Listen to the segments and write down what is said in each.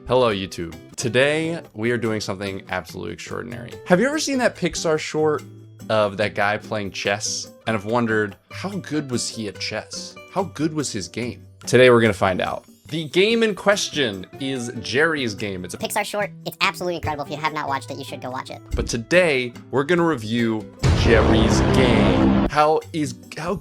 Hello, YouTube. Today, we are doing something absolutely extraordinary. Have you ever seen that Pixar short of that guy playing chess and have wondered, how good was he at chess? How good was his game? Today, we're gonna find out. The game in question is Geri's game. It's a Pixar short. It's absolutely incredible. If you have not watched it, you should go watch it. But today, we're gonna review Geri's game. How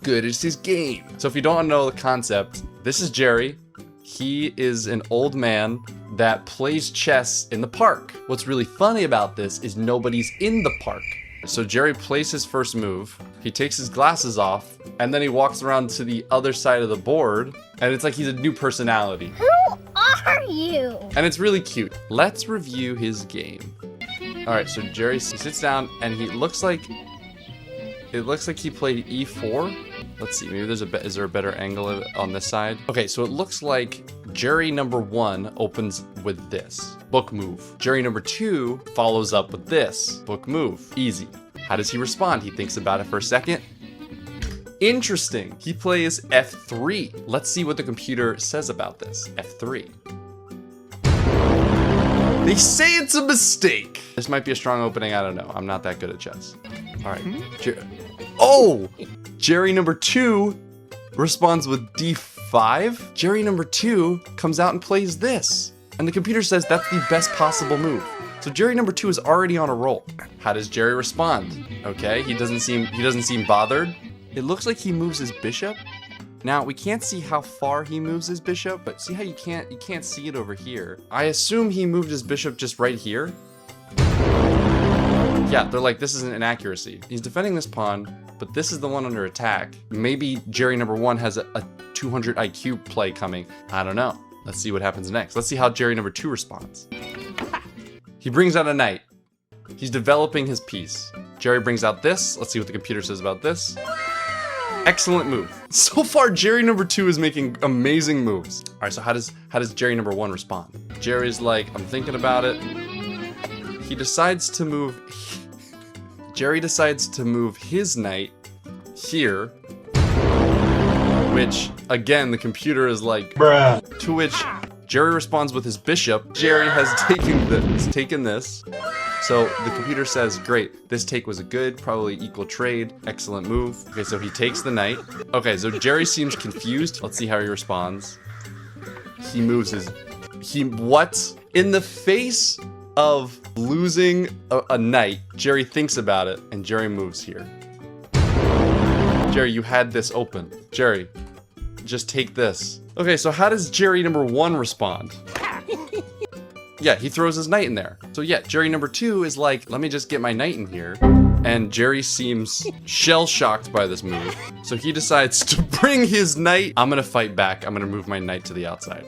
good is his game? So if you don't know the concept, this is Geri. He is an old man that plays chess in the park. What's really funny about this is nobody's in the park. So Geri plays his first move, he takes his glasses off, and then he walks around to the other side of the board, and it's like he's a new personality. Who are you? And it's really cute. Let's review his game. All right, so Geri sits down, and it looks like he played e4. Let's see, maybe is there a better angle on this side? Okay, so it looks like Geri number 1 opens with this, book move. Geri number 2 follows up with this, book move. Easy. How does he respond? He thinks about it for a second. Interesting. He plays f3. Let's see what the computer says about this. f3. They say it's a mistake. This might be a strong opening, I don't know. I'm not that good at chess. All right. Oh! Geri number 2 responds with d5. Geri number 2 comes out and plays this. And the computer says that's the best possible move. So Geri number 2 is already on a roll. How does Geri respond? Okay, he doesn't seem bothered. It looks like he moves his bishop. Now, we can't see how far he moves his bishop, but see how you can't see it over here. I assume he moved his bishop just right here. Yeah, they're like, this is an inaccuracy. He's defending this pawn, but this is the one under attack. Maybe Geri number 1 has a 200 IQ play coming. I don't know. Let's see what happens next. Let's see how Geri number 2 responds. He brings out a knight. He's developing his piece. Geri brings out this. Let's see what the computer says about this. Excellent move. So far, Geri number 2 is making amazing moves. All right, so how does Geri number 1 respond? Geri's like, I'm thinking about it. He decides to move. Geri decides to move his knight here, which again the computer is like, bruh. To which Geri responds with his bishop. Geri has taken this. So the computer says, great, this take was a good, probably equal trade, excellent move. Okay, so he takes the knight. Okay, so Geri seems confused. Let's see how he responds. He moves his, what? In the face of losing a knight, Geri thinks about it, and Geri moves here. Geri, you had this open. Geri, just take this. Okay, so how does Geri number 1 respond? Yeah, he throws his knight in there. So yeah, Geri number 2 is like, let me just get my knight in here. And Geri seems shell-shocked by this move. So he decides to bring his knight. I'm gonna fight back. I'm gonna move my knight to the outside.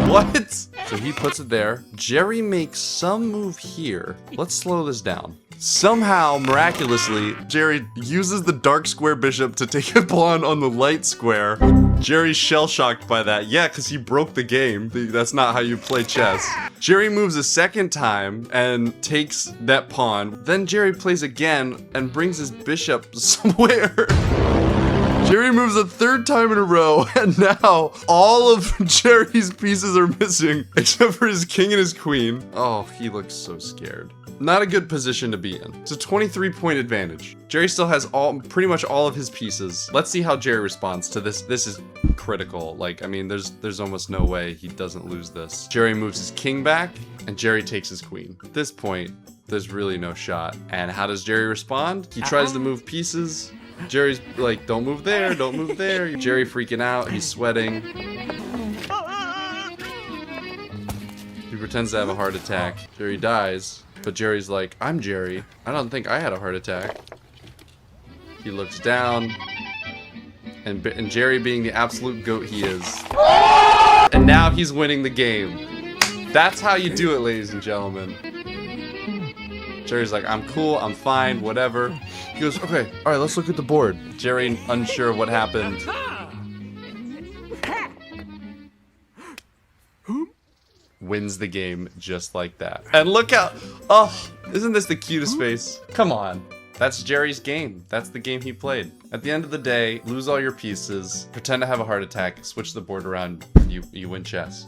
What? So he puts it there. Geri makes some move here. Let's slow this down. Somehow, miraculously, Geri uses the dark square bishop to take a pawn on the light square. Geri's shell-shocked by that. Yeah, because he broke the game. That's not how you play chess. Geri moves a second time and takes that pawn. Then Geri plays again and brings his bishop somewhere. Geri moves a third time in a row, and now all of Geri's pieces are missing, except for his king and his queen. Oh, he looks so scared. Not a good position to be in. It's a 23-point advantage. Geri still has pretty much all of his pieces. Let's see how Geri responds to this. This is critical. Like, I mean, there's almost no way he doesn't lose this. Geri moves his king back, and Geri takes his queen. At this point, there's really no shot. And how does Geri respond? He tries to move pieces. Geri's like, don't move there, don't move there. Geri freaking out, he's sweating. He pretends to have a heart attack. Geri dies, but Geri's like, I'm Geri. I don't think I had a heart attack. He looks down, and Geri being the absolute goat he is. And now he's winning the game. That's how you do it, ladies and gentlemen. Geri's like, I'm cool, I'm fine, whatever. He goes, okay, all right, let's look at the board. Geri, unsure of what happened. Wins the game just like that. And look how, oh, isn't this the cutest face? Come on. That's Geri's game. That's the game he played. At the end of the day, lose all your pieces, pretend to have a heart attack, switch the board around, you win chess.